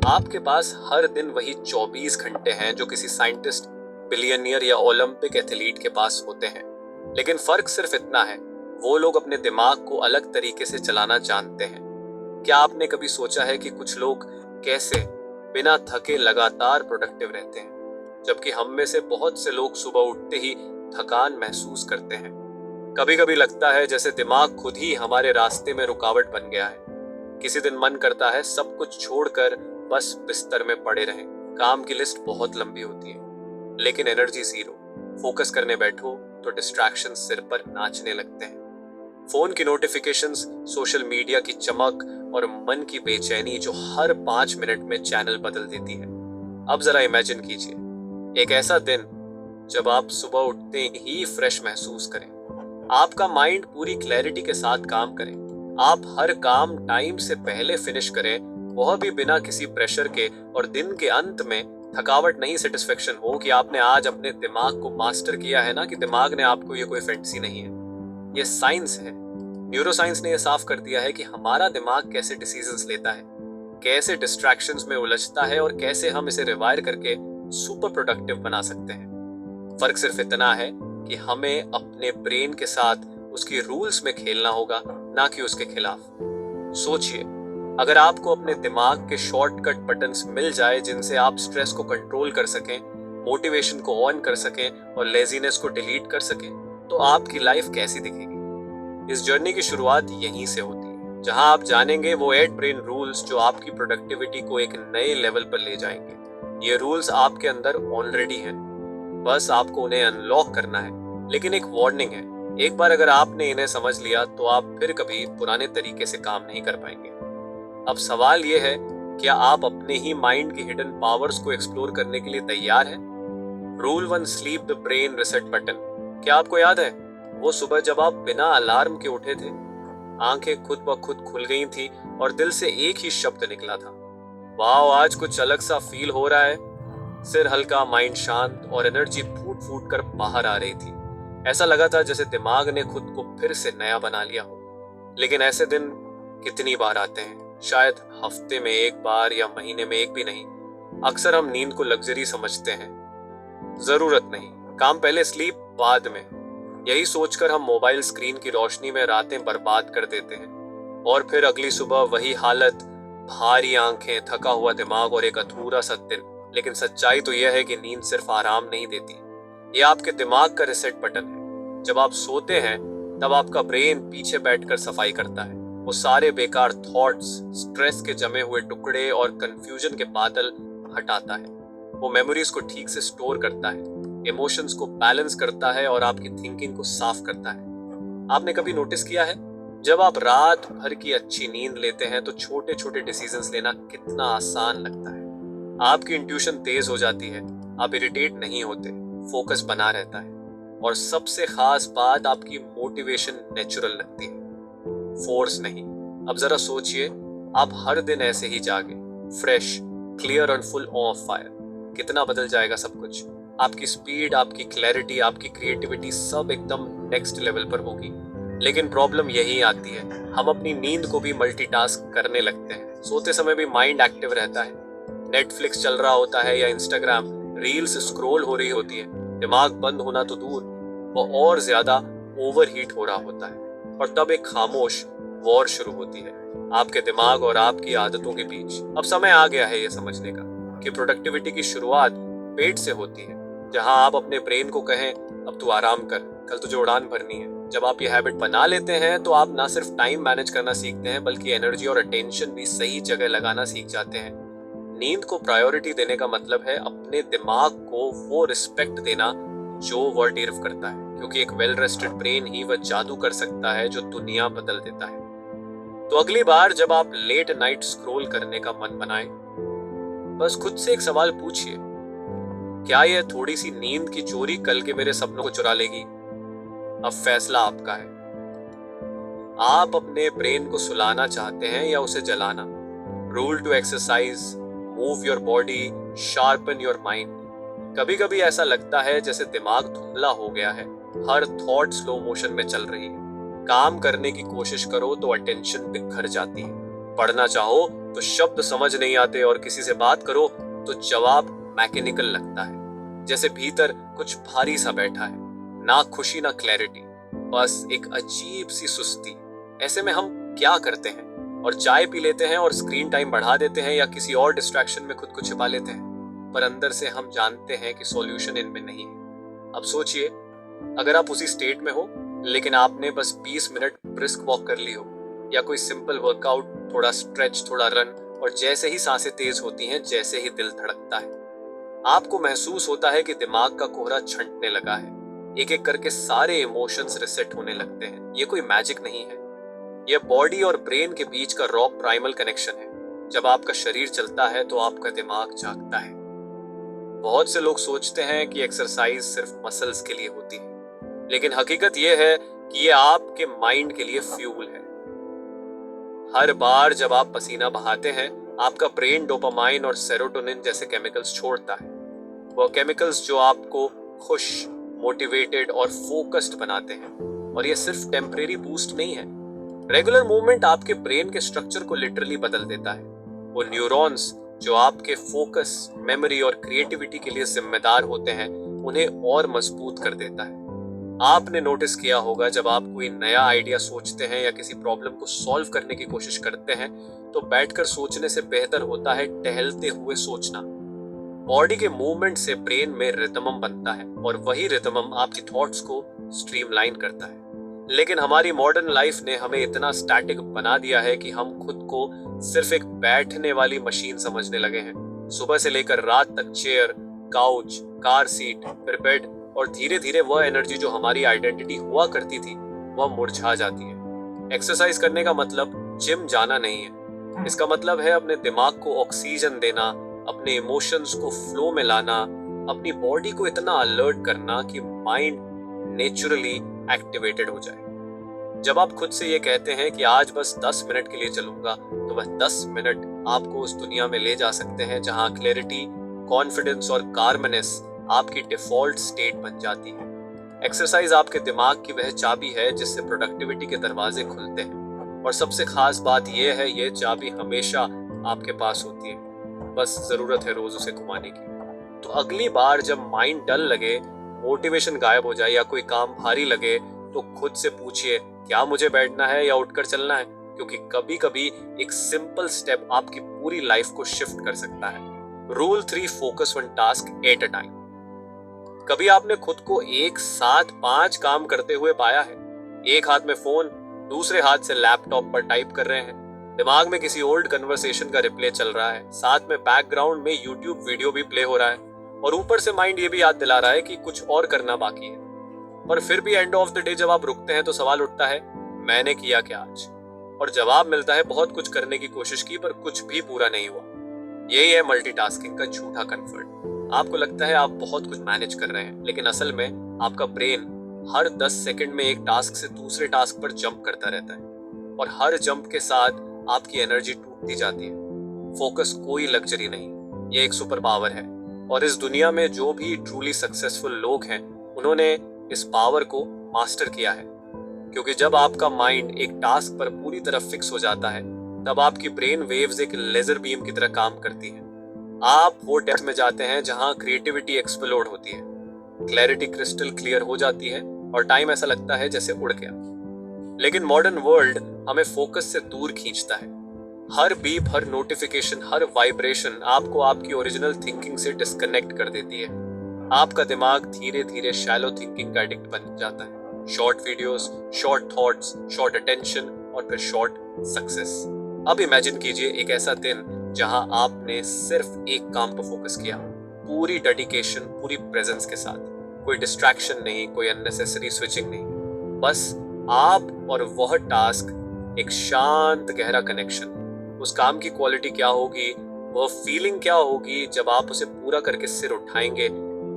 आपके पास हर दिन वही 24 घंटे हैं जो किसी साइंटिस्ट, बिलियनियर या ओलंपिक एथलीट के पास होते हैं। लेकिन फर्क सिर्फ इतना है, वो लोग अपने दिमाग को अलग तरीके से चलाना जानते हैं। क्या आपने कभी सोचा है कि कुछ लोग कैसे बिना थके लगातार प्रोडक्टिव रहते हैं, जबकि हम में से बहुत से लोग सुबह उठते ही थकान महसूस करते हैं। कभी कभी लगता है जैसे दिमाग खुद ही हमारे रास्ते में रुकावट बन गया है। किसी दिन मन करता है सब कुछ छोड़कर बस बिस्तर में पड़े रहें। काम की लिस्ट बहुत लंबी होती है, लेकिन एनर्जी जीरो। फोकस करने बैठो तो डिस्ट्रैक्शन सिर पर नाचने लगते हैं। फोन की नोटिफिकेशंस, सोशल मीडिया की चमक और मन की बेचैनी जो हर 5 मिनट में चैनल बदल देती है। अब जरा इमेजिन कीजिए एक ऐसा दिन जब आप सुबह उठते ही फ्रेश महसूस करें, आपका माइंड पूरी क्लैरिटी के साथ काम करे, आप हर काम टाइम से पहले फिनिश करें, वह भी बिना किसी प्रेशर के, और दिन के अंत में थकावट नहीं सेटिस्फेक्शन हो कि आपने आज अपने दिमाग को मास्टर किया है ना, कि दिमाग ने आपको ये कोई फैंटेसी नहीं है, ये साइंस है। न्यूरोसाइंस ने यह साफ कर दिया है कि हमारा दिमाग कैसे डिसीजंस लेता है, कैसे डिस्ट्रैक्शंस में उलझता है और कैसे हम इसे रिवायर करके सुपर प्रोडक्टिव बना सकते हैं। फर्क सिर्फ इतना है कि हमें अपने ब्रेन के साथ उसकी रूल्स में खेलना होगा, ना कि उसके खिलाफ। सोचिए, अगर आपको अपने दिमाग के शॉर्टकट बटन्स मिल जाए जिनसे आप स्ट्रेस को कंट्रोल कर सकें, मोटिवेशन को ऑन कर सकें और लेजीनेस को डिलीट कर सकें, तो आपकी लाइफ कैसी दिखेगी। इस जर्नी की शुरुआत यहीं से होती है, जहां आप जानेंगे वो 8 ब्रेन रूल्स जो आपकी प्रोडक्टिविटी को एक नए लेवल पर ले जाएंगे। ये रूल्स आपके अंदर ऑलरेडी हैं, बस आपको उन्हें अनलॉक करना है। लेकिन एक वार्निंग है, एक बार अगर आपने इन्हें समझ लिया तो आप फिर कभी पुराने तरीके से काम नहीं कर पाएंगे। अब सवाल ये है, क्या आप अपने ही माइंड की हिडन पावर्स को एक्सप्लोर करने के लिए तैयार हैं? Rule 1, sleep the brain reset button. क्या आपको याद है वो सुबह जब आप बिना अलार्म के उठे थे, आंखें खुद ब खुद खुल गई थी और दिल से एक ही शब्द निकला था, वाओ आज कुछ अलग सा फील हो रहा है। सिर हल्का, माइंड शांत और एनर्जी फूट फूट कर बाहर आ रही थी। ऐसा लगा था जैसे दिमाग ने खुद को फिर से नया बना लिया हो। लेकिन ऐसे दिन कितनी बार आते हैं? शायद हफ्ते में एक बार या महीने में एक भी नहीं। अक्सर हम नींद को लग्जरी समझते हैं, जरूरत नहीं, काम पहले स्लीप बाद में। यही सोचकर हम मोबाइल स्क्रीन की रोशनी में रातें बर्बाद कर देते हैं और फिर अगली सुबह वही हालत, भारी आंखें, थका हुआ दिमाग और एक अधूरा सा दिन। लेकिन सच्चाई तो यह है कि नींद सिर्फ आराम नहीं देती, ये आपके दिमाग का रिसेट बटन है। जब आप सोते हैं तब आपका ब्रेन पीछे बैठकर सफाई करता है। वो सारे बेकार थॉट्स, स्ट्रेस के जमे हुए टुकड़े और कंफ्यूजन के बादल हटाता है। वो मेमोरीज को ठीक से स्टोर करता है, इमोशंस को बैलेंस करता है और आपकी थिंकिंग को साफ करता है। आपने कभी नोटिस किया है, जब आप रात भर की अच्छी नींद लेते हैं तो छोटे छोटे डिसीजंस लेना कितना आसान लगता है। आपकी इंट्यूशन तेज हो जाती है, आप इरिटेट नहीं होते, फोकस बना रहता है और सबसे खास बात, आपकी मोटिवेशन नेचुरल लगती है, फोर्स नहीं। अब जरा सोचिए, आप हर दिन ऐसे ही जागे, फ्रेश, क्लियर और फुल ऑफ फायर, कितना बदल जाएगा सब कुछ। आपकी स्पीड, आपकी क्लैरिटी, आपकी क्रिएटिविटी सब एकदम नेक्स्ट लेवल पर होगी। लेकिन प्रॉब्लम यही आती है, हम अपनी नींद को भी मल्टीटास्क करने लगते हैं। सोते समय भी माइंड एक्टिव रहता है, नेटफ्लिक्स चल रहा होता है या इंस्टाग्राम रील्स स्क्रॉल हो रही होती है। दिमाग बंद होना तो दूर, वो और ज्यादा ओवरहीट हो रहा होता है। और तब एक खामोश वॉर शुरू होती है आपके दिमाग और आपकी आदतों के बीच। अब समय आ गया है ये समझने का कि प्रोडक्टिविटी की शुरुआत पेट से होती है, जहां आप अपने ब्रेन को कहें अब तू आराम कर, कल तुझे उड़ान भरनी है। जब आप ये हैबिट बना लेते हैं तो आप ना सिर्फ टाइम मैनेज करना सीखते हैं, बल्कि एनर्जी और अटेंशन भी सही जगह लगाना सीख जाते हैं। नींद को प्रायोरिटी देने का मतलब है अपने दिमाग को वो रिस्पेक्ट देना जो वह डिजर्व करता है, क्योंकि एक वेल रेस्टेड ब्रेन ही वह जादू कर सकता है जो दुनिया बदल देता है। तो अगली बार जब आप लेट नाइट स्क्रॉल करने का मन बनाएं, बस खुद से एक सवाल पूछिए, क्या यह थोड़ी सी नींद की चोरी कल के मेरे सपनों को चुरा लेगी? अब फैसला आपका है। आप अपने ब्रेन को सुलाना चाहते हैं या उसे जलाना? Rule two exercise, move your body, sharpen your mind. कभी कभी ऐसा लगता है जैसे दिमाग धुंधला हो गया है, हर थॉट स्लो मोशन में चल रही है। काम करने की कोशिश करो तो अटेंशन बिखर जाती है। पढ़ना चाहो तो शब्द समझ नहीं आते और किसी से बात करो तो जवाब मैकेनिकल लगता है, जैसे भीतर कुछ भारी सा बैठा है। ना खुशी ना क्लैरिटी, बस एक अजीब सी सुस्ती। ऐसे में हम क्या करते हैं? और चाय पी लेते हैं और स्क्रीन टाइम बढ़ा देते हैं या किसी और डिस्ट्रैक्शन में खुद को छिपा लेते हैं, पर अंदर से हम जानते हैं कि सॉल्यूशन इनमें नहीं है। अब सोचिए, अगर आप उसी स्टेट में हो लेकिन आपने बस 20 मिनट ब्रिस्क वॉक कर ली हो या कोई सिंपल वर्कआउट, थोड़ा स्ट्रेच, थोड़ा रन, और जैसे ही सांसें तेज होती हैं, जैसे ही दिल धड़कता है, आपको महसूस होता है कि दिमाग का कोहरा छंटने लगा है। एक एक करके सारे इमोशंस रिसेट होने लगते हैं। ये कोई मैजिक नहीं है, यह बॉडी और ब्रेन के बीच का रॉ प्राइमल कनेक्शन है। जब आपका शरीर चलता है तो आपका दिमाग जागता है। बहुत से लोग सोचते हैं कि एक्सरसाइज सिर्फ मसल्स के लिए होती है, लेकिन हकीकत यह है कि यह आपके माइंड के लिए फ्यूल है। हर बार जब आप पसीना बहाते हैं, आपका ब्रेन डोपामाइन और सेरोटोनिन जैसे केमिकल्स छोड़ता है। वो केमिकल्स जो आपको खुश, मोटिवेटेड और फोकस्ड बनाते हैं। और ये सिर्फ टेम्परेरी बूस्ट नहीं है, रेगुलर मूवमेंट आपके ब्रेन के स्ट्रक्चर को लिटरली बदल देता है। वो न्यूरॉन्स जो आपके फोकस, मेमोरी और क्रिएटिविटी के लिए जिम्मेदार होते हैं, उन्हें और मजबूत कर देता है। आपने नोटिस किया होगा, जब आप कोई नया आइडिया सोचते हैं या किसी प्रॉब्लम को सॉल्व करने की कोशिश करते हैं, तो बैठकर सोचने से बेहतर होता है टहलते हुए सोचना। बॉडी के मूवमेंट से ब्रेन में रिदमम बनता है और वही रिदमम आपकी थॉट्स को स्ट्रीमलाइन करता है। लेकिन हमारी मॉडर्न लाइफ ने हमें इतना स्टैटिक बना दिया है कि हम खुद को सिर्फ एक बैठने वाली मशीन समझने लगे हैं। सुबह से लेकर रात तक चेयर, काउच, कार सीट, फिर बेड, और धीरे धीरे वह एनर्जी जो हमारी आइडेंटिटी हुआ करती थी, वह मुरझा जाती है। एक्सरसाइज करने का मतलब जिम जाना नहीं है। इसका मतलब है अपने दिमाग को ऑक्सीजन देना, अपने इमोशंस को फ्लो में लाना, अपनी बॉडी को इतना अलर्ट करना कि माइंड नेचुरली एक्टिवेटेड हो जाए। जब आप खुद से ये कहते हैं कि आज बस 10 मिनट के लिए चलूंगा, तो वह 10 मिनट आपको उस दुनिया में ले जा सकते हैं जहां क्लैरिटी, कॉन्फिडेंस और कार्मनेस आपकी डिफॉल्ट स्टेट बन जाती है। एक्सरसाइज आपके दिमाग की वह चाबी है जिससे प्रोडक्टिविटी के दरवाजे खुलते हैं। और सबसे खास बात यह है, यह चाबी हमेशा आपके पास होती है, बस जरूरत है रोज उसे घुमाने की। तो अगली बार जब माइंड डल लगे, मोटिवेशन गायब हो जाए या कोई काम भारी लगे, तो खुद से पूछिए, क्या मुझे बैठना है या उठकर चलना है? क्योंकि कभी कभी एक सिंपल स्टेप आपकी पूरी लाइफ को शिफ्ट कर सकता है। Rule 3, focus one task at a time. कभी आपने खुद को एक साथ 5 काम करते हुए पाया है? एक हाथ में फोन, दूसरे हाथ से लैपटॉप पर टाइप कर रहे हैं, दिमाग में किसी ओल्ड कन्वर्सेशन का रिप्ले चल रहा है, साथ में बैकग्राउंड में यूट्यूब वीडियो भी प्ले हो रहा है, और ऊपर से माइंड ये भी याद दिला रहा है कि कुछ और करना बाकी है। और फिर भी एंड ऑफ द डे जब आप रुकते हैं तो सवाल उठता है, मैंने किया क्या आज? और जवाब मिलता है, बहुत कुछ करने की कोशिश की पर कुछ भी पूरा नहीं हुआ। यही है मल्टीटास्किंग का झूठा कंफर्ट। आपको लगता है आप बहुत कुछ मैनेज कर रहे हैं, लेकिन असल में आपका ब्रेन हर 10 सेकंड में एक टास्क से दूसरे टास्क पर जंप करता रहता है, और हर जंप के साथ आपकी एनर्जी टूटती जाती है। फोकस कोई लग्जरी नहीं, ये एक सुपर पावर है। और इस दुनिया में जो भी ट्रूली सक्सेसफुल लोग हैं, उन्होंने इस पावर को मास्टर किया है। क्योंकि जब आपका माइंड एक टास्क पर पूरी तरह फिक्स हो जाता है, तब आपकी ब्रेन वेव्स एक लेजर बीम की तरह काम करती है। आप वो डेप्थ में जाते हैं जहां क्रिएटिविटी एक्सप्लोड होती है, क्लैरिटी क्रिस्टल क्लियर हो जाती है, और टाइम ऐसा लगता है जैसे उड़ गया। लेकिन मॉडर्न वर्ल्ड हमें फोकस से दूर खींचता है। हर बीप, हर नोटिफिकेशन, हर वाइब्रेशन आपको आपकी ओरिजिनल थिंकिंग से डिस्कनेक्ट कर देती है। आपका दिमाग धीरे धीरे शैलो थिंकिंग का एडिक्ट बन जाता है। Short videos, short thoughts, short attention, और फिर शॉर्ट सक्सेस। अब इमेजिन कीजिए एक ऐसा दिन जहां आपने सिर्फ एक काम पर फोकस किया, पूरी डेडिकेशन, पूरी प्रेजेंस के साथ। कोई डिस्ट्रैक्शन नहीं, कोई अननेसेसरी स्विचिंग नहीं, बस आप और वह टास्क, एक शांत गहरा कनेक्शन। उस काम की क्वालिटी क्या होगी, वह फीलिंग क्या होगी जब आप उसे पूरा करके सिर उठाएंगे।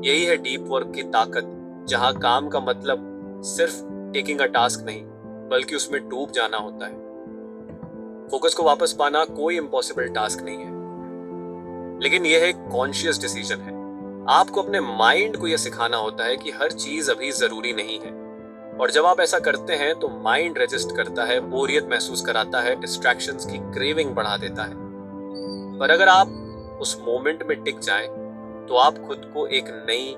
यही है डीप वर्क की ताकत, जहां काम का मतलब सिर्फ टेकिंग अ टास्क नहीं, बल्कि उसमें डूब जाना होता है। फोकस को वापस पाना कोई इम्पॉसिबल टास्क नहीं है, लेकिन यह एक कॉन्शियस डिसीजन है। आपको अपने माइंड को यह सिखाना होता है कि हर चीज अभी जरूरी नहीं है। और जब आप ऐसा करते हैं तो माइंड रेजिस्ट करता है, बोरियत महसूस कराता है, डिस्ट्रैक्शंस की क्रेविंग बढ़ा देता है। पर अगर आप उस मोमेंट में टिक जाएं, तो आप खुद को एक नई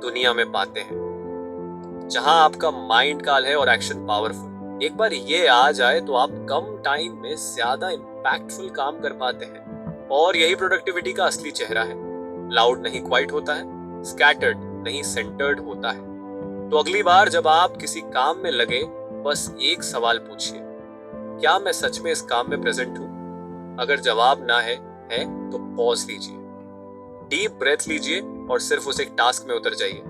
दुनिया में पाते हैं जहां आपका माइंड काल है और एक्शन पावरफुल। एक बार ये आ जाए तो आप कम टाइम में ज्यादा इंपैक्टफुल काम कर पाते हैं, और यही प्रोडक्टिविटी का असली चेहरा है। लाउड नहीं क्वाइट होता है, स्कैटर्ड नहीं सेंटर्ड होता है। तो अगली बार जब आप किसी काम में लगे, बस एक सवाल पूछिए, क्या मैं सच में इस काम में प्रेजेंट हूं? अगर जवाब ना है तो पॉज लीजिए, डीप ब्रेथ लीजिए और सिर्फ उस एक टास्क में उतर जाइए,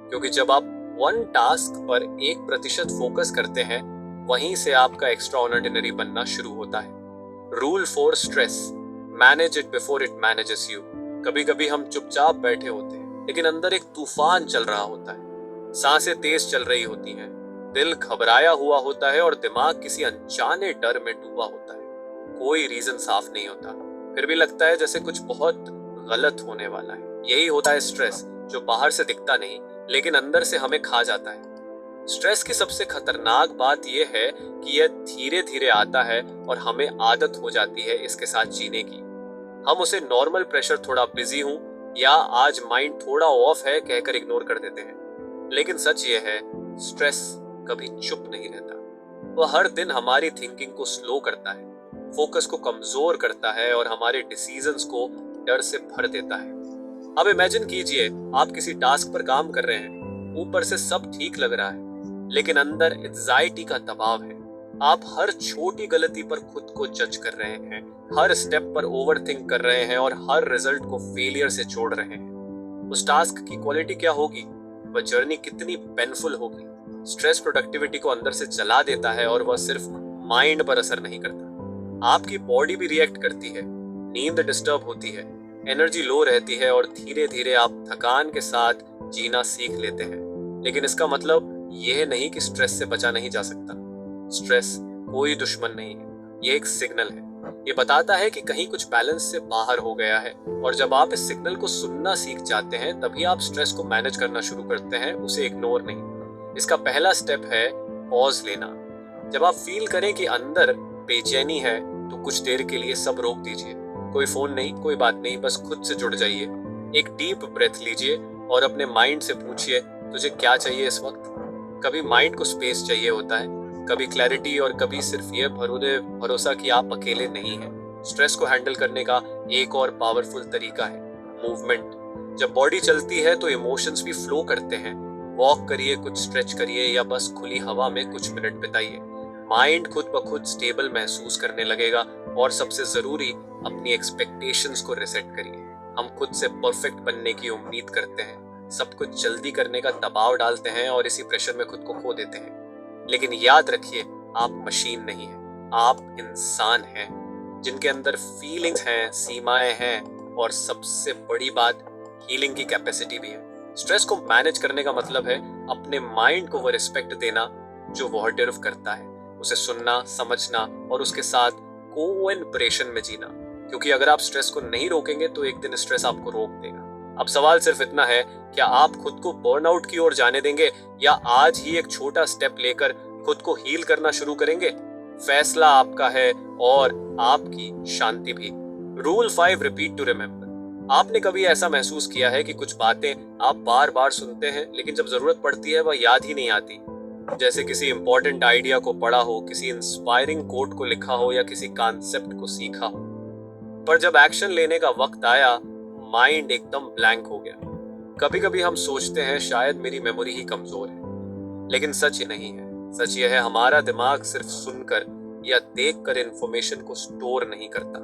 क्योंकि जब आप वन टास्क पर 1% फोकस करते हैं, वहीं से आपका एक्स्ट्रा ऑर्डिनरी बनना शुरू होता है। Rule for stress, manage it before it manages you. कभी कभी हम चुपचाप बैठे होते हैं, लेकिन अंदर एक तूफान चल रहा होता है। सांसें तेज चल रही होती हैं, दिल घबराया हुआ होता है और दिमाग किसी अनजाने डर में डूबा होता है। कोई रीजन साफ नहीं होता, फिर भी लगता है जैसे कुछ बहुत गलत होने वाला है। यही होता है स्ट्रेस, जो बाहर से दिखता नहीं लेकिन अंदर से हमें खा जाता है। स्ट्रेस की सबसे खतरनाक बात यह है कि यह धीरे धीरे आता है और हमें आदत हो जाती है इसके साथ जीने की। हम उसे नॉर्मल प्रेशर, थोड़ा बिजी हूं या आज माइंड थोड़ा ऑफ है कहकर इग्नोर कर देते हैं। लेकिन सच ये है, स्ट्रेस कभी चुप नहीं रहता। वह हर दिन हमारी थिंकिंग को स्लो करता है, फोकस को कमजोर करता है और हमारे डिसीजंस को डर से भर देता है। अब इमेजिन कीजिए, आप किसी टास्क पर काम कर रहे हैं, ऊपर से सब ठीक लग रहा है, लेकिन अंदर एंजाइटी का दबाव है। आप हर छोटी गलती पर खुद को जज कर रहे हैं, हर स्टेप पर ओवरथिंक कर रहे हैं और हर रिजल्ट को फेलियर से जोड़ रहे हैं। उस टास्क की क्वालिटी क्या होगी? वह जर्नी कितनी पेनफुल होगी? स्ट्रेस प्रोडक्टिविटी को अंदर से जला देता है और वह सिर्फ माइंड पर असर नहीं करता, आपकी बॉडी भी रिएक्ट करती है। नींद डिस्टर्ब होती है, एनर्जी लो रहती है और धीरे धीरे आप थकान के साथ जीना सीख लेते हैं। लेकिन इसका मतलब यह नहीं कि स्ट्रेस से बचा नहीं जा सकता। स्ट्रेस कोई दुश्मन नहीं है, ये एक सिग्नल है। ये बताता है कि कहीं कुछ बैलेंस से बाहर हो गया है, और जब आप इस सिग्नल को सुनना सीख जाते हैं, तभी आप स्ट्रेस को मैनेज करना शुरू करते हैं, उसे इग्नोर नहीं। इसका पहला स्टेप है पॉज लेना। जब आप फील करें कि अंदर बेचैनी है, तो कुछ देर के लिए सब रोक दीजिए। कोई फोन नहीं, कोई बात नहीं, बस खुद से जुड़ जाइए। एक डीप ब्रेथ लीजिए और अपने माइंड से पूछिए, तुझे क्या चाहिए इस वक्त? कभी माइंड को स्पेस चाहिए होता है, कभी क्लैरिटी, और कभी सिर्फ ये भरोसा कि आप अकेले नहीं हैं। स्ट्रेस को हैंडल करने का एक और पावरफुल तरीका है मूवमेंट। जब बॉडी चलती है तो इमोशंस भी फ्लो करते हैं। वॉक करिए, कुछ स्ट्रेच करिए या बस खुली हवा में कुछ मिनट बिताइए। माइंड खुद ब खुद स्टेबल महसूस करने लगेगा। और सबसे जरूरी, अपनी एक्सपेक्टेशंस को रिसेट करिए। हम खुद से परफेक्ट बनने की उम्मीद करते हैं, सब कुछ जल्दी करने का दबाव डालते हैं और इसी प्रेशर में खुद को खो देते हैं। लेकिन याद रखिए, आप मशीन नहीं हैं, आप इंसान हैं जिनके अंदर फीलिंग्स हैं, सीमाएं हैं और सबसे बड़ी बात, हीलिंग की कैपेसिटी भी है। स्ट्रेस को मैनेज करने का मतलब है अपने माइंड को वो रिस्पेक्ट देना जो वह डिजर्व करता है, उसे सुनना, समझना और उसके साथ कोऑपरेशन में जीना। क्योंकि अगर आप स्ट्रेस को नहीं रोकेंगे तो एक दिन स्ट्रेस आपको रोक देगा। अब सवाल सिर्फ इतना है, क्या आप खुद को बर्नआउट की ओर जाने देंगे या आज ही एक छोटा स्टेप लेकर खुद को हील करना शुरू करेंगे? फैसला आपका है और आपकी शांति भी। Rule 5, repeat to remember. आपने कभी ऐसा महसूस किया है कि कुछ बातें आप बार बार सुनते हैं, लेकिन जब जरूरत पड़ती है वह याद ही नहीं आती? जैसे किसी इंपॉर्टेंट आइडिया को पढ़ा हो, किसी इंस्पायरिंग कोट को लिखा हो या किसी कॉन्सेप्ट को सीखा हो, पर जब एक्शन लेने का वक्त आया, माइंड एकदम ब्लैंक हो गया। कभी कभी हम सोचते हैं शायद मेरी मेमोरी ही कमजोर है, लेकिन सच ये नहीं है। सच ये है, हमारा दिमाग सिर्फ सुनकर या देखकर इंफॉर्मेशन को स्टोर नहीं करता,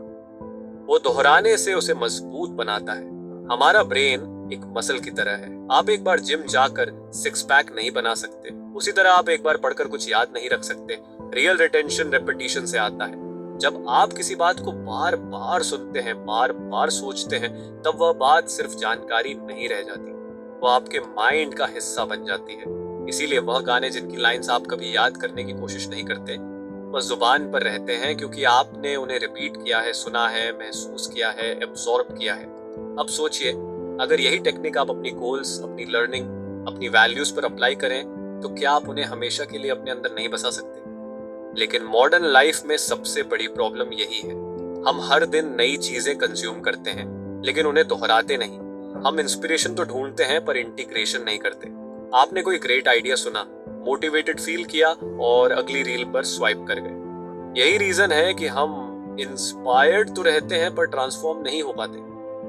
वो दोहराने से उसे मजबूत बनाता है। हमारा ब्रेन एक मसल की तरह है। आप एक बार जिम जाकर 6 पैक नहीं बना सकते, उसी तरह आप एक बार पढ़कर कुछ याद नहीं रख सकते। रियल रिटेंशन रेपिटेशन से आता है। जब आप किसी बात को बार बार सुनते हैं, बार बार सोचते हैं, तब वह बात सिर्फ जानकारी नहीं रह जाती, वह आपके माइंड का हिस्सा बन जाती है। इसीलिए वह गाने जिनकी लाइंस आप कभी याद करने की कोशिश नहीं करते, वह जुबान पर रहते हैं, क्योंकि आपने उन्हें रिपीट किया है, सुना है, महसूस किया है, एब्जॉर्ब किया है। अब सोचिए, अगर यही टेक्निक आप अपनी गोल्स, अपनी लर्निंग, अपनी वैल्यूज पर अप्लाई करें, तो क्या आप उन्हें हमेशा के लिए अपने अंदर नहीं बसा सकते? लेकिन मॉडर्न लाइफ में सबसे बड़ी प्रॉब्लम यही है। हम हर दिन नई चीजें कंज्यूम करते हैं, लेकिन उन्हें दोहराते नहीं। हम इंस्पिरेशन तो ढूंढते हैं पर इंटीग्रेशन नहीं करते। आपने कोई ग्रेट आइडिया सुना, मोटिवेटेड फील किया और अगली रील पर स्वाइप कर गए। यही रीजन है कि हम इंस्पायर्ड तो रहते हैं पर ट्रांसफॉर्म नहीं हो पाते।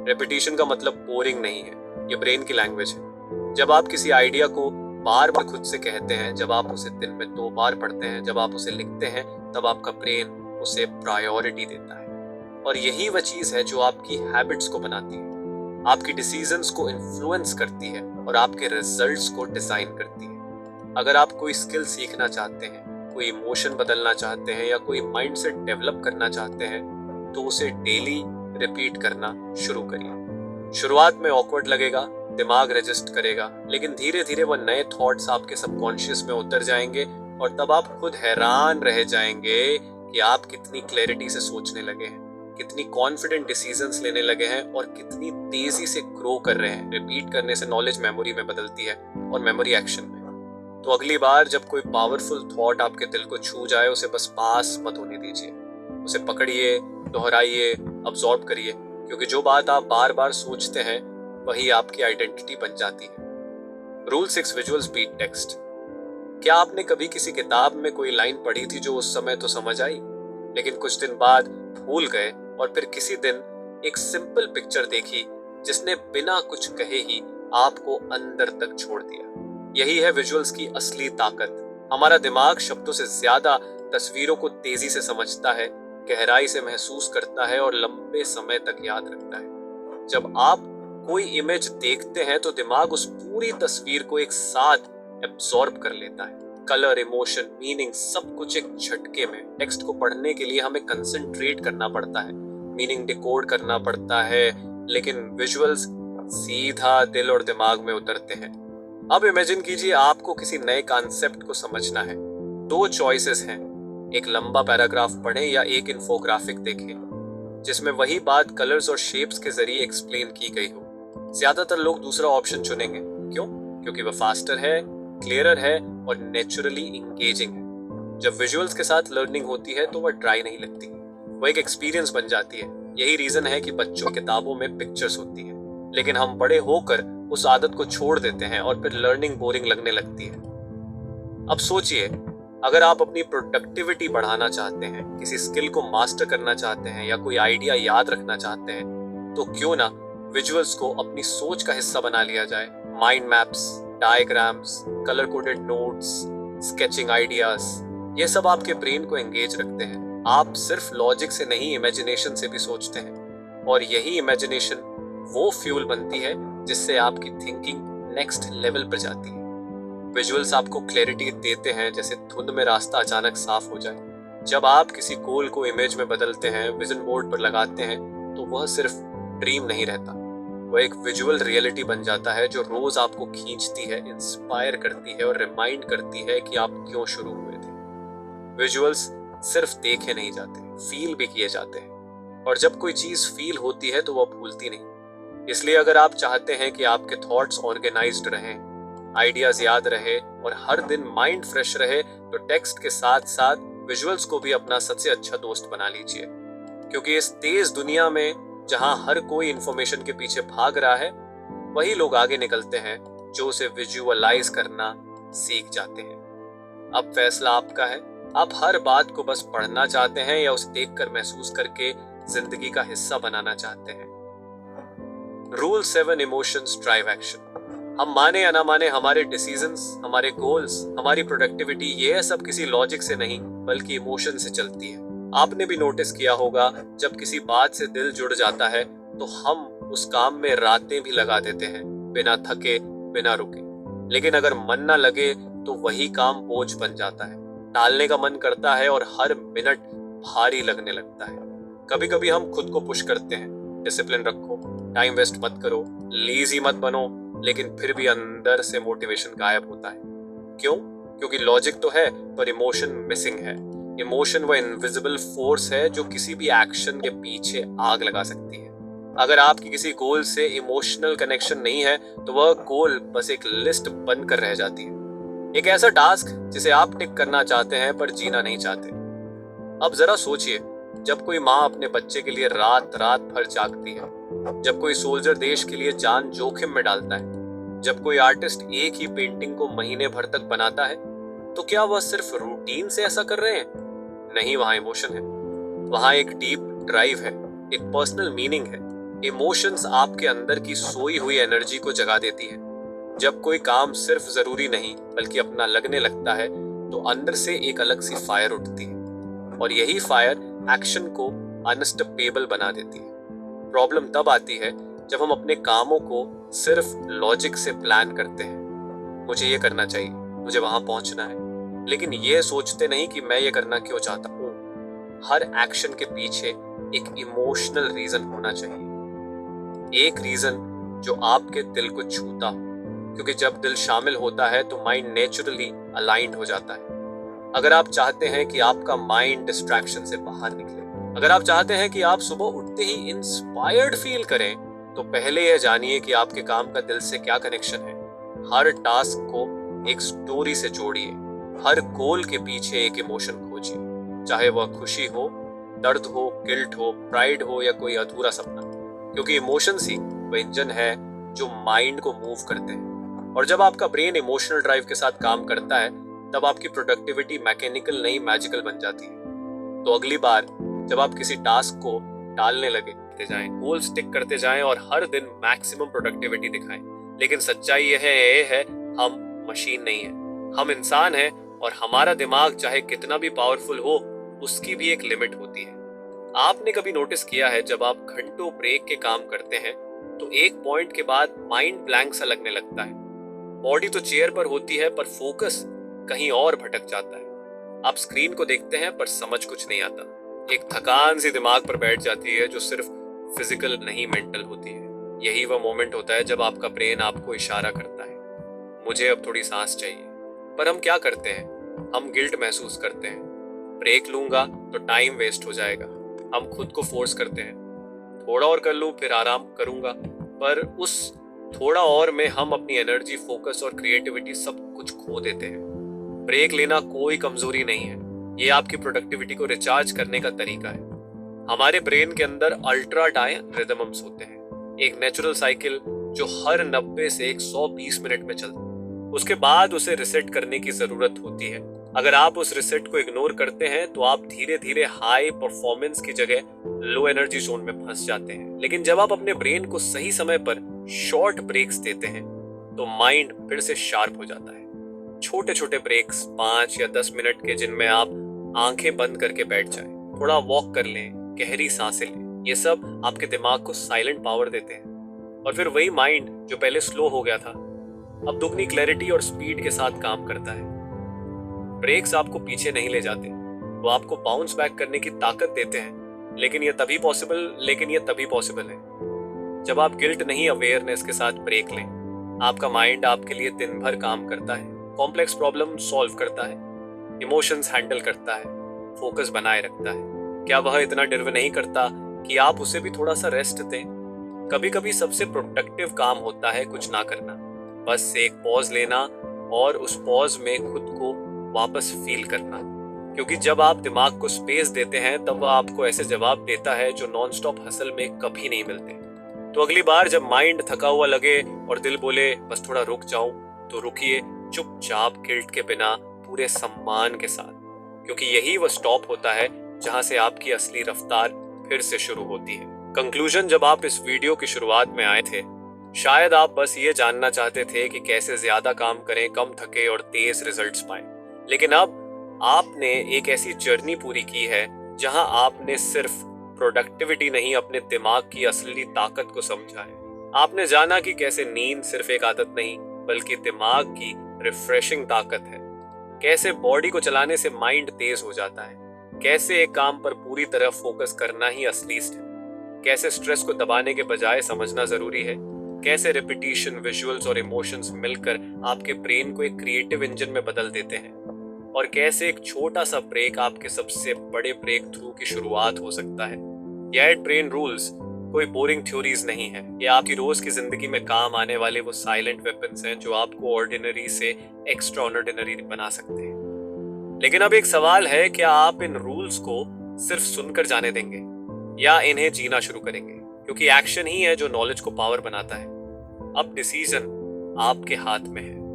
रेपिटेशन का मतलब बोरिंग नहीं है, ये ब्रेन की लैंग्वेज है। जब आप किसी आइडिया को बार बार खुद से कहते हैं, जब आप उसे दिन में 2 बार पढ़ते हैं, जब आप उसे लिखते हैं, तब आपका ब्रेन उसे प्रायोरिटी देता है। और यही वह चीज है जो आपकी हैबिट्स को बनाती है, आपकी डिसीजंस को इन्फ्लुएंस करती है और आपके रिजल्ट्स को डिजाइन करती है। अगर आप कोई स्किल सीखना चाहते हैं, कोई इमोशन बदलना चाहते हैं या कोई माइंडसेट डेवलप करना चाहते हैं, तो उसे डेली रिपीट करना शुरू करिए। शुरुआत में ऑकवर्ड लगेगा, दिमाग रजिस्ट करेगा, लेकिन धीरे धीरे वह नए थॉट्स आपके सबकॉन्शियस में उतर जाएंगे और तब आप खुद हैरान रह जाएंगे कि आप कितनी क्लैरिटी से सोचने लगे हैं, कितनी कॉन्फिडेंट डिसीजंस लेने लगे हैं और कितनी तेजी से ग्रो कर रहे हैं। रिपीट करने से नॉलेज मेमोरी में बदलती है और मेमोरी एक्शन में। तो अगली बार जब कोई पावरफुल थॉट आपके दिल को छू जाए, उसे बस पास मत होने दीजिए। उसे पकड़िए, दोहराइए, अब्सॉर्ब करिए, क्योंकि जो बात आप बार बार सोचते हैं वही आपकी आइडेंटिटी बन जाती है। Rule 6, visuals beat text. क्या आपने कभी किसी किताब में कोई लाइन पढ़ी थी जो उस समय तो समझ आई, लेकिन कुछ दिन बाद भूल गए, और फिर किसी दिन एक सिंपल पिक्चर देखी जिसने बिना कुछ कहे ही आपको अंदर तक छोड़ दिया? यही है विजुअल्स की असली ताकत। हमारा दिमाग शब्दों से ज्यादा तस्वीरों को तेजी से समझता है, गहराई से महसूस करता है और लंबे समय तक याद रखता है। जब आप कोई इमेज देखते हैं तो दिमाग उस पूरी तस्वीर को एक साथ एब्जॉर्ब कर लेता है। कलर, इमोशन, मीनिंग, सब कुछ एक झटके में। टेक्स्ट को पढ़ने के लिए हमें कंसंट्रेट करना पड़ता है, मीनिंग डिकोड करना पड़ता है, लेकिन विजुअल्स सीधा दिल और दिमाग में उतरते हैं। अब इमेजिन कीजिए आपको किसी नए कॉन्सेप्ट को समझना है। 2 चॉइसेस हैं, एक लंबा पैराग्राफ पढ़ें या एक इन्फोग्राफिक देखें जिसमें वही बात कलर्स और शेप्स के जरिए एक्सप्लेन की गई हो। ज्यादातर लोग दूसरा ऑप्शन चुनेंगे। क्यों? क्योंकि वह फास्टर है, क्लियरर है और नेचुरली इंगेजिंग है। जब विजुअल्स के साथ लर्निंग होती है तो वह ड्राई नहीं लगती, वह एक एक्सपीरियंस बन जाती है। यही रीजन है कि बच्चों की किताबों में पिक्चर्स होती हैं, लेकिन हम बड़े होकर उस आदत को छोड़ देते हैं और फिर लर्निंग बोरिंग लगने लगती है। अब सोचिए, अगर आप अपनी प्रोडक्टिविटी बढ़ाना चाहते हैं, किसी स्किल को मास्टर करना चाहते हैं या कोई आइडिया याद रखना चाहते हैं, तो क्यों ना विजुअल्स को अपनी सोच का हिस्सा बना लिया जाए। Mind maps, diagrams, colour coded notes, sketching ideas, ये सब आपके ब्रेन को एंगेज रखते हैं। आप सिर्फ लॉजिक से नहीं, इमेजिनेशन से भी सोचते हैं, और यही इमेजिनेशन वो फ्यूल बनती है जिससे आपकी थिंकिंग नेक्स्ट लेवल पर जाती है। विजुअल्स आपको क्लैरिटी देते हैं, जैसे धुंध में रास्ता अचानक साफ हो जाए। जब आप किसी गोल को इमेज में बदलते हैं, विजन बोर्ड पर लगाते हैं, तो वह सिर्फ ड्रीम नहीं रहता, वह एक विजुअल रियलिटी बन जाता है जो रोज आपको खींचती है, इंस्पायर करती है और रिमाइंड करती है कि आप क्यों शुरू हुए थे। विजुअल्स सिर्फ देखे नहीं जाते, फील भी किए जाते हैं, और जब कोई चीज फील होती है तो वह भूलती नहीं। इसलिए अगर आप चाहते हैं कि आपके थॉट्स ऑर्गेनाइज्ड रहें, आइडियाज याद रहे और हर दिन माइंड फ्रेश रहे, तो टेक्स्ट के साथ साथ विजुअल्स को भी अपना सबसे अच्छा दोस्त बना लीजिए। क्योंकि इस तेज दुनिया में जहां हर कोई इंफॉर्मेशन के पीछे भाग रहा है, वही लोग आगे निकलते हैं जो उसे विजुअलाइज करना सीख जाते हैं। अब फैसला आपका है, आप हर बात को बस पढ़ना चाहते हैं या उसे देखकर महसूस करके जिंदगी का हिस्सा बनाना चाहते हैं। Rule 7, emotions drive action. हम माने या ना माने, हमारे डिसीजंस, हमारे गोल्स, हमारी प्रोडक्टिविटी, ये सब किसी लॉजिक से नहीं बल्कि इमोशन से चलती है। आपने भी नोटिस किया होगा, जब किसी बात से दिल जुड़ जाता है तो हम उस काम में रातें भी लगा देते हैं, बिना थके, बिना रुके। लेकिन अगर मन ना लगे तो वही काम बोझ बन जाता है, टालने का मन करता है और हर मिनट भारी लगने लगता है। कभी कभी हम खुद को पुश करते हैं, डिसिप्लिन रखो, टाइम वेस्ट मत करो, लेजी मत बनो, लेकिन फिर भी अंदर से मोटिवेशन गायब होता है। क्यों? क्योंकि लॉजिक तो है पर इमोशन मिसिंग है। इमोशन वह इनविजिबल फोर्स है जो किसी भी एक्शन के पीछे आग लगा सकती है। अगर आपकी किसी गोल से इमोशनल कनेक्शन नहीं है तो वह गोल बस एक लिस्ट बनकर रह जाती है। एक ऐसा टास्क जिसे आप टिक करना चाहते हैं पर जीना नहीं चाहते। अब जरा सोचिए, जब कोई माँ अपने बच्चे के लिए रात रात भर जागती है, जब कोई सोल्जर देश के लिए जान जोखिम में डालता है, जब कोई आर्टिस्ट एक ही पेंटिंग को महीने भर तक बनाता है, तो क्या वह सिर्फ रूटीन से ऐसा कर रहे हैं? नहीं, वहां इमोशन है, वहां एक डीप ड्राइव है, एक पर्सनल मीनिंग है। इमोशंस आपके अंदर की सोई हुई एनर्जी को जगा देती है। जब कोई काम सिर्फ जरूरी नहीं बल्कि अपना लगने लगता है, तो अंदर से एक अलग सी फायर उठती है, और यही फायर एक्शन को अनस्टॉपेबल बना देती है। प्रॉब्लम तब आती है जब हम अपने कामों को सिर्फ लॉजिक से प्लान करते हैं। मुझे ये करना चाहिए, मुझे वहां पहुंचना है, लेकिन ये सोचते नहीं कि मैं ये करना क्यों चाहता हूँ। हर एक्शन के पीछे एक इमोशनल रीजन होना चाहिए, एक रीजन जो आपके दिल को छूता हो, क्योंकि जब दिल शामिल होता है तो माइंड नेचुरली अलाइंड हो जाता है। अगर आप चाहते हैं कि आपका माइंड डिस्ट्रैक्शन से बाहर निकले, अगर आप चाहते हैं कि आप सुबह उठते ही इंस्पायर्ड फील करें, तो पहले यह जानिए कि आपके काम का दिल से क्या कनेक्शन है। हर टास्क को एक स्टोरी से जोड़िए, हर गोल के पीछे एक इमोशन खोजिए, चाहे वह खुशी हो, दर्द हो, गिल्ट हो, प्राइड हो या कोई अधूरा सपना, क्योंकि इमोशंस ही वह इंजन है जो माइंड को मूव करते हैं। और जब आपका ब्रेन इमोशनल ड्राइव के साथ काम करता है, तब आपकी प्रोडक्टिविटी मैकेनिकल नहीं मैजिकल बन जाती है। तो अगली बार जब आप किसी टास्क को टालने लगे जाएं, गोल स्टिक करते जाएं और हर दिन मैक्सिमम प्रोडक्टिविटी दिखाएं, लेकिन सच्चाई यह है हम मशीन नहीं है, हम इंसान हैं, और हमारा दिमाग चाहे कितना भी पावरफुल हो, उसकी भी एक लिमिट होती है। आपने कभी नोटिस किया है, जब आप घंटों ब्रेक के काम करते हैं तो एक पॉइंट के बाद माइंड ब्लैंक सा लगने लगता है। बॉडी तो चेयर पर होती है पर फोकस कहीं और भटक जाता है। आप स्क्रीन को देखते हैं पर समझ कुछ नहीं आता। एक थकान सी दिमाग पर बैठ जाती है जो सिर्फ फिजिकल नहीं मेंटल होती है। यही वह मोमेंट होता है जब आपका ब्रेन आपको इशारा करता है, मुझे अब थोड़ी सांस चाहिए। पर हम क्या करते हैं? हम गिल्ट महसूस करते हैं, ब्रेक लूंगा तो टाइम वेस्ट हो जाएगा। हम खुद को फोर्स करते हैं, थोड़ा और कर लूं फिर आराम करूंगा। पर उस थोड़ा और में हम अपनी एनर्जी, फोकस और क्रिएटिविटी सब कुछ खो देते हैं। ब्रेक लेना कोई कमजोरी नहीं है, ये आपकी प्रोडक्टिविटी को रिचार्ज करने का तरीका है। हमारे ब्रेन के अंदर अल्ट्रा टाइम रिदम्स होते हैं, एक नेचुरल साइकिल जो हर 90 से 120 मिनट में चलता है। उसके बाद उसे रिसेट करने की जरूरत होती है। अगर आप उस रिसेट को इग्नोर करते हैं तो आप धीरे धीरे हाई परफॉर्मेंस की जगह लो एनर्जी जोन में फंस जाते हैं। लेकिन जब आप अपने ब्रेन को सही समय पर शॉर्ट ब्रेक्स देते हैं तो माइंड फिर से शार्प हो जाता है। छोटे छोटे ब्रेक्स 5 या 10 मिनट के, जिनमें आप आंखें बंद करके बैठ जाएं, थोड़ा वॉक कर लें, गहरी सांसें लें, ये सब आपके दिमाग को साइलेंट पावर देते हैं। और फिर वही माइंड जो पहले स्लो हो गया था, अब दुगनी क्लैरिटी और स्पीड के साथ काम करता है। ब्रेक्स आपको पीछे नहीं ले जाते, वो आपको बाउंस बैक करने की ताकत देते हैं। लेकिन ये तभी पॉसिबल है जब आप गिल्ट नहीं, अवेयरनेस के साथ ब्रेक लें। आपका माइंड आपके लिए दिन भर काम करता है, कॉम्प्लेक्स प्रॉब्लम सॉल्व करता है, इमोशंस हैंडल करता है, फोकस बनाए रखता है। क्या वह इतना डिर्व नहीं करता कि आप उसे भी थोड़ा सा रेस्ट दें? कभी कभी सबसे प्रोडक्टिव काम होता है कुछ ना करना, बस एक पॉज लेना और उस पॉज में खुद को वापस फील करना। क्योंकि जब आप दिमाग को स्पेस देते हैं तब वह आपको ऐसे जवाब देता है जो नॉनस्टॉप हसल में कभी नहीं मिलते। तो अगली बार जब माइंड थका हुआ लगे और दिल बोले बस थोड़ा रुक जाऊं, तो रुकिए, चुपचाप, गिल्ट के बिना, पूरे सम्मान के साथ, क्योंकि यही वो स्टॉप होता है जहां से आपकी असली रफ्तार फिर से शुरू होती है। कंक्लूजन, जब आप इस वीडियो की शुरुआत में आए थे, शायद आप बस ये जानना चाहते थे कि कैसे ज्यादा काम करें, कम थके और तेज रिजल्ट्स पाएं। लेकिन अब आपने एक ऐसी जर्नी पूरी की है जहां आपने सिर्फ प्रोडक्टिविटी नहीं, अपने दिमाग की असली ताकत को समझा है। आपने जाना कि कैसे नींद सिर्फ एक आदत नहीं बल्कि दिमाग की रिफ्रेशिंग ताकत है, कैसे बॉडी को चलाने से माइंड तेज हो जाता है, कैसे एक काम पर पूरी तरह फोकस करना ही असली है, कैसे स्ट्रेस को दबाने के बजाय समझना जरूरी है, कैसे रिपीटिशन, विजुअल्स और इमोशंस मिलकर आपके ब्रेन को एक क्रिएटिव इंजन में बदल देते हैं, और कैसे एक छोटा सा ब्रेक आपके सबसे बड़े ब्रेक थ्रू की शुरुआत हो सकता है। ये 8 ब्रेन रूल्स कोई बोरिंग थ्योरीज नहीं है। ये आपकी रोज की जिंदगी में काम आने वाले वो साइलेंट वेपन्स हैं जो आपको ऑर्डिनरी से एक्स्ट्रा ऑर्डिनरी बना सकते हैं। लेकिन अब एक सवाल है, क्या आप इन रूल्स को सिर्फ सुनकर जाने देंगे या इन्हें जीना शुरू करेंगे? क्योंकि एक्शन ही है जो नॉलेज को पावर बनाता है। अब डिसीजन आपके हाथ में है।